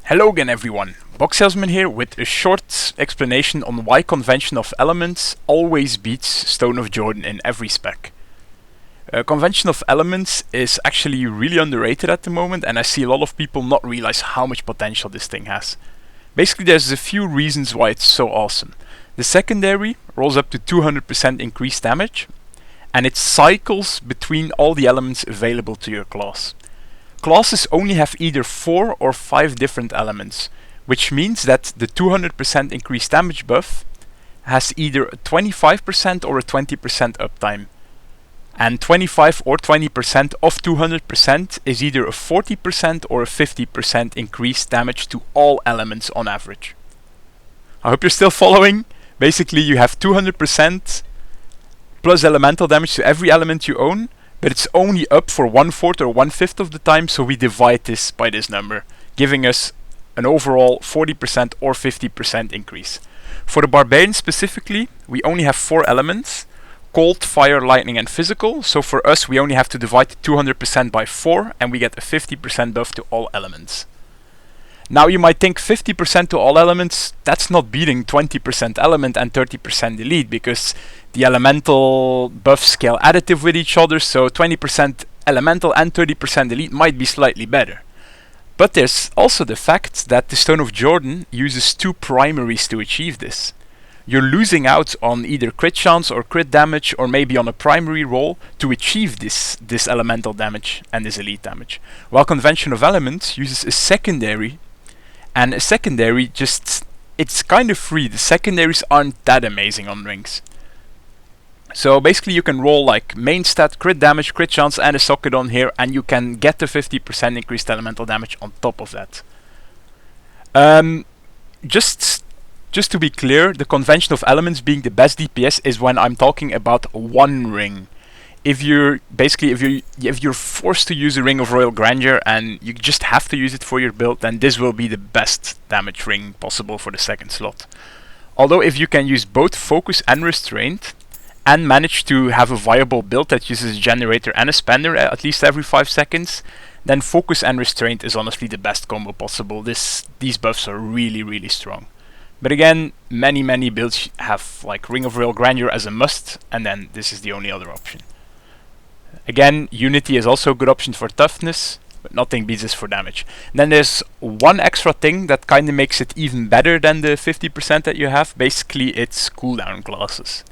Hello again everyone, Box Salesman here with a short explanation on why Convention of Elements always beats Stone of Jordan in every spec. Convention of Elements is actually really underrated at the moment, and I see a lot of people not realize how much potential this thing has. Basically there's a few reasons why it's so awesome. The secondary rolls up to 200% increased damage, and it cycles between all the elements available to your class. Classes only have either 4 or 5 different elements, which means that the 200% increased damage buff has either a 25% or a 20% uptime. And 25 or 20% of 200% is either a 40% or a 50% increased damage to all elements on average. I hope you're still following. Basically you have 200% plus elemental damage to every element you own, but it's only up for 1/4 or 1/5 of the time, so we divide this by this number, giving us an overall 40% or 50% increase. For the Barbarian specifically, we only have 4 elements, cold, fire, lightning and physical, so for us we only have to divide the 200% by 4 and we get a 50% buff to all elements. Now you might think 50% to all elements, that's not beating 20% element and 30% elite, because the elemental buffs scale additive with each other, so 20% elemental and 30% elite might be slightly better. But there's also the fact that the Stone of Jordan uses 2 primaries to achieve this. You're losing out on either crit chance or crit damage, or maybe on a primary roll to achieve this elemental damage and this elite damage. While Convention of Elements uses a secondary, and a secondary it's kind of free. The secondaries aren't that amazing on rings. So basically you can roll like main stat, crit damage, crit chance and a socket on here, and you can get the 50% increased elemental damage on top of that. Just to be clear, the Convention of Elements being the best DPS is when I'm talking about one ring. If you're forced to use a Ring of Royal Grandeur and you just have to use it for your build, then this will be the best damage ring possible for the second slot. Although if you can use both Focus and Restraint and manage to have a viable build that uses a Generator and a Spender at least every 5 seconds, then Focus and Restraint is honestly the best combo possible. These buffs are really strong. But again, many builds have like Ring of Royal Grandeur as a must, and then this is the only other option. Again, Unity is also a good option for toughness, but nothing beats this for damage. And then there's one extra thing that kinda makes it even better than the 50% that you have. Basically, it's cooldown classes.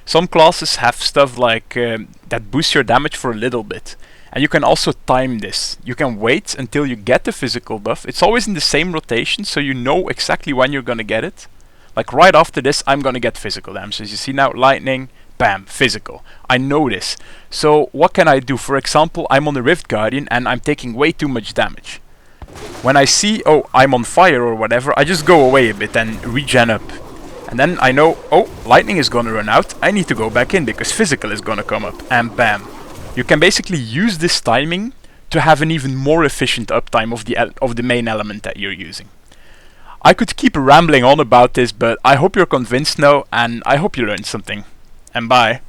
Some classes have stuff like that boosts your damage for a little bit. And you can also time this. You can wait until you get the physical buff. It's always in the same rotation, so you know exactly when you're gonna get it. Like right after this, I'm gonna get physical damage. So as you see now, lightning, bam, physical. I know this. So what can I do? For example, I'm on the Rift Guardian and I'm taking way too much damage. When I see, oh, I'm on fire or whatever, I just go away a bit and regen up. And then I know, oh, lightning is gonna run out. I need to go back in because physical is gonna come up. And bam. You can basically use this timing to have an even more efficient uptime of the main element that you're using. I could keep rambling on about this, but I hope you're convinced now, and I hope you learned something. And bye.